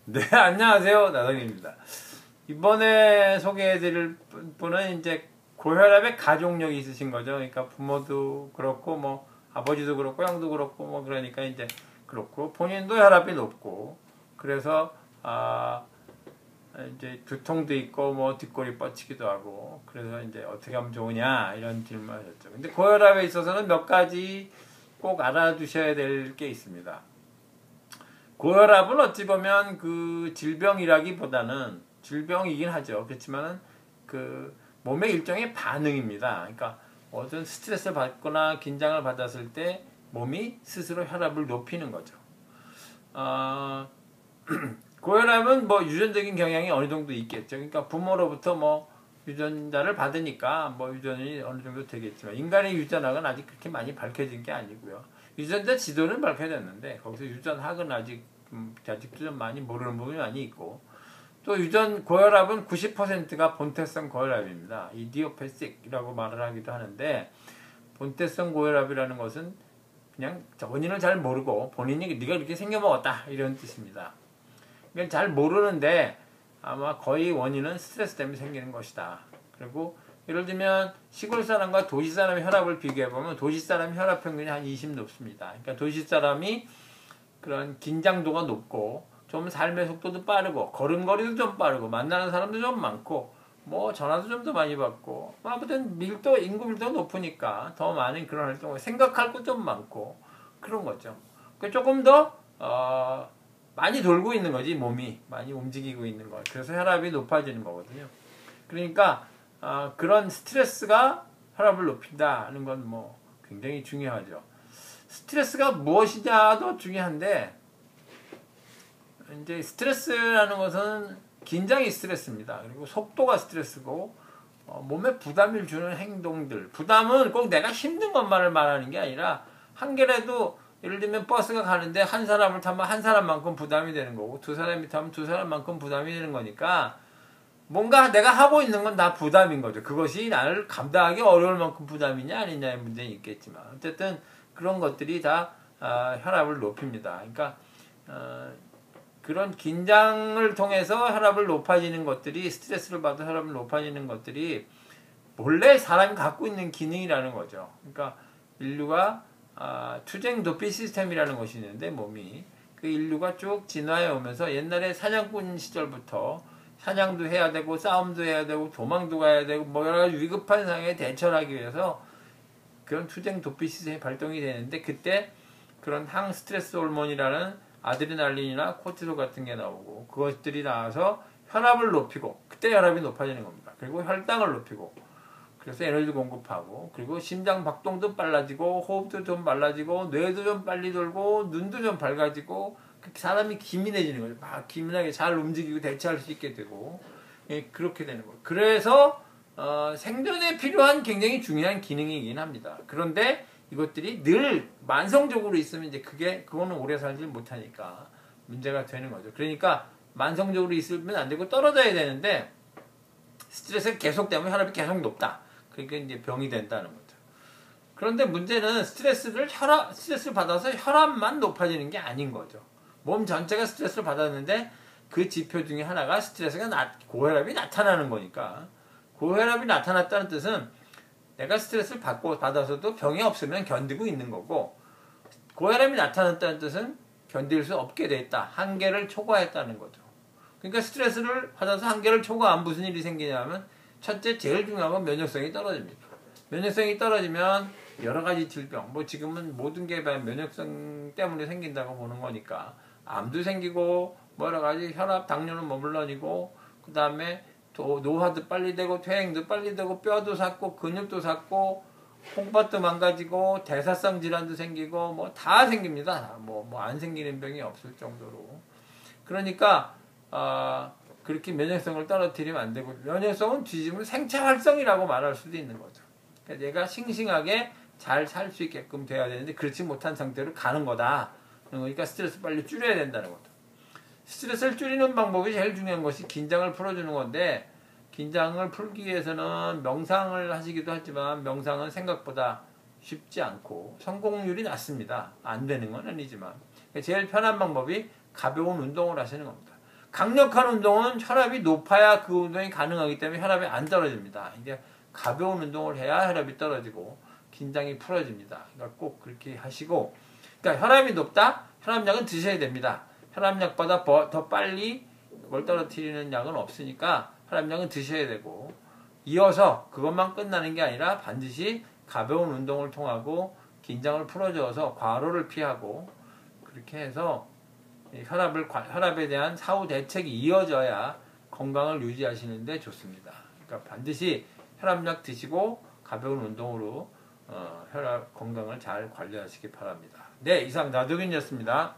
네, 안녕하세요. 나성입니다. 이번에 소개해드릴 분은 이제 고혈압의 가족력이 있으신 거죠. 그러니까 부모도 그렇고, 뭐, 아버지도 그렇고, 형도 그렇고, 뭐, 그러니까 이제 그렇고, 본인도 혈압이 높고, 그래서, 이제 두통도 있고, 뭐, 뒷골이 뻗치기도 하고, 그래서 이제 어떻게 하면 좋으냐, 이런 질문을 하셨죠. 근데 고혈압에 있어서는 몇 가지 꼭 알아두셔야 될 게 있습니다. 고혈압은 어찌 보면 그 질병이라기보다는 질병이긴 하죠. 그렇지만은 그 몸의 일종의 반응입니다. 그러니까 어떤 스트레스를 받거나 긴장을 받았을 때 몸이 스스로 혈압을 높이는 거죠. 고혈압은 뭐 유전적인 경향이 어느 정도 있겠죠. 그러니까 부모로부터 뭐 유전자를 받으니까 뭐 유전이 어느 정도 되겠지만 인간의 유전학은 아직 그렇게 많이 밝혀진 게 아니고요. 유전자 지도는 밝혀졌는데 거기서 유전학은 아직도 좀 많이 모르는 부분이 많이 있고, 또 고혈압은 90%가 본태성 고혈압입니다. 이디오패식이라고 말을 하기도 하는데, 본태성 고혈압이라는 것은 그냥 원인을 잘 모르고 본인이 네가 이렇게 생겨먹었다 이런 뜻입니다. 그러니까 잘 모르는데 아마 거의 원인은 스트레스 때문에 생기는 것이다. 그리고 예를 들면 시골 사람과 도시 사람의 혈압을 비교해보면 도시 사람 혈압 평균이 한 20 높습니다. 그러니까 도시 사람이 그런 긴장도가 높고 좀 삶의 속도도 빠르고 걸음걸이도 좀 빠르고 만나는 사람도 좀 많고 뭐 전화도 좀 더 많이 받고 아무튼 인구 밀도가 높으니까 더 많은 그런 활동을 생각할 것 좀 많고 그런 거죠. 조금 더 많이 돌고 있는 거지, 몸이 많이 움직이고 있는 거. 그래서 혈압이 높아지는 거거든요. 그러니까 그런 스트레스가 혈압을 높인다는 건 뭐 굉장히 중요하죠. 스트레스가 무엇이냐도 중요한데, 이제 스트레스라는 것은 긴장이 스트레스입니다. 그리고 속도가 스트레스고, 몸에 부담을 주는 행동들. 부담은 꼭 내가 힘든 것만을 말하는 게 아니라, 한 개라도 예를 들면 버스가 가는데 한 사람을 타면 한 사람만큼 부담이 되는 거고, 두 사람이 타면 두 사람만큼 부담이 되는 거니까, 뭔가 내가 하고 있는 건 다 부담인 거죠. 그것이 나를 감당하기 어려울 만큼 부담이냐 아니냐의 문제는 있겠지만, 어쨌든 그런 것들이 다 혈압을 높입니다. 그러니까 그런 긴장을 통해서 혈압을 높아지는 것들이, 스트레스를 받아 혈압을 높아지는 것들이 본래 사람이 갖고 있는 기능이라는 거죠. 그러니까 인류가 투쟁 도피 시스템이라는 것이 있는데, 몸이 그 인류가 쭉 진화해 오면서 옛날에 사냥꾼 시절부터 사냥도 해야 되고 싸움도 해야 되고 도망도 가야 되고 뭐 여러 가지 위급한 상황에 대처를 하기 위해서 그런 투쟁 도피 시스템이 발동이 되는데, 그때 그런 항스트레스 호르몬이라는 아드레날린이나 코티솔 같은 게 나오고 그것들이 나와서 혈압을 높이고, 그때 혈압이 높아지는 겁니다. 그리고 혈당을 높이고, 그래서 에너지 공급하고, 그리고 심장 박동도 빨라지고 호흡도 좀 빨라지고 뇌도 좀 빨리 돌고 눈도 좀 밝아지고 사람이 기민해지는 거죠. 막 기민하게 잘 움직이고 대처할 수 있게 되고, 그렇게 되는 거예요. 그래서 생존에 필요한 굉장히 중요한 기능이긴 합니다. 그런데 이것들이 늘 만성적으로 있으면 이제 그거는 오래 살지 못하니까 문제가 되는 거죠. 그러니까 만성적으로 있으면 안 되고 떨어져야 되는데, 스트레스가 계속되면 혈압이 계속 높다. 그러니까 이제 병이 된다는 거죠. 그런데 문제는 스트레스를 받아서 혈압만 높아지는 게 아닌 거죠. 몸 전체가 스트레스를 받았는데 그 지표 중에 하나가 고혈압이 나타나는 거니까, 고혈압이 나타났다는 뜻은 내가 스트레스를 받아서도 병이 없으면 견디고 있는 거고, 고혈압이 나타났다는 뜻은 견딜 수 없게 됐다. 한계를 초과했다는 거죠. 그러니까 스트레스를 받아서 한계를 초과한 무슨 일이 생기냐면, 첫째 제일 중요한 건 면역성이 떨어집니다. 면역성이 떨어지면 여러 가지 질병, 뭐 지금은 모든 게 면역성 때문에 생긴다고 보는 거니까 암도 생기고 뭐 여러 가지 혈압, 당뇨는 뭐 물론이고, 그 다음에 또 노화도 빨리 되고 퇴행도 빨리 되고 뼈도 삭고 근육도 삭고 콩팥도 망가지고 대사성 질환도 생기고 뭐 다 생깁니다. 뭐 안 생기는 병이 없을 정도로. 그러니까 그렇게 면역성을 떨어뜨리면 안 되고, 면역성은 뒤집으면 생체 활성이라고 말할 수도 있는 거죠. 그러니까 얘가 싱싱하게 잘 살 수 있게끔 돼야 되는데 그렇지 못한 상태로 가는 거다. 그러니까 스트레스 빨리 줄여야 된다는 거죠. 스트레스를 줄이는 방법이 제일 중요한 것이 긴장을 풀어주는 건데, 긴장을 풀기 위해서는 명상을 하시기도 하지만 명상은 생각보다 쉽지 않고 성공률이 낮습니다. 안 되는 건 아니지만 제일 편한 방법이 가벼운 운동을 하시는 겁니다. 강력한 운동은 혈압이 높아야 그 운동이 가능하기 때문에 혈압이 안 떨어집니다. 이제 가벼운 운동을 해야 혈압이 떨어지고 긴장이 풀어집니다. 그러니까 꼭 그렇게 하시고, 그러니까 혈압이 높다? 혈압약은 드셔야 됩니다. 혈압약보다 더 빨리 그걸 떨어뜨리는 약은 없으니까 혈압약은 드셔야 되고, 이어서 그것만 끝나는 게 아니라 반드시 가벼운 운동을 통하고 긴장을 풀어줘서 과로를 피하고, 그렇게 해서 혈압에 대한 사후 대책이 이어져야 건강을 유지하시는데 좋습니다. 그러니까 반드시 혈압약 드시고 가벼운 운동으로 혈압 건강을 잘 관리하시기 바랍니다. 네, 이상 나도균이었습니다.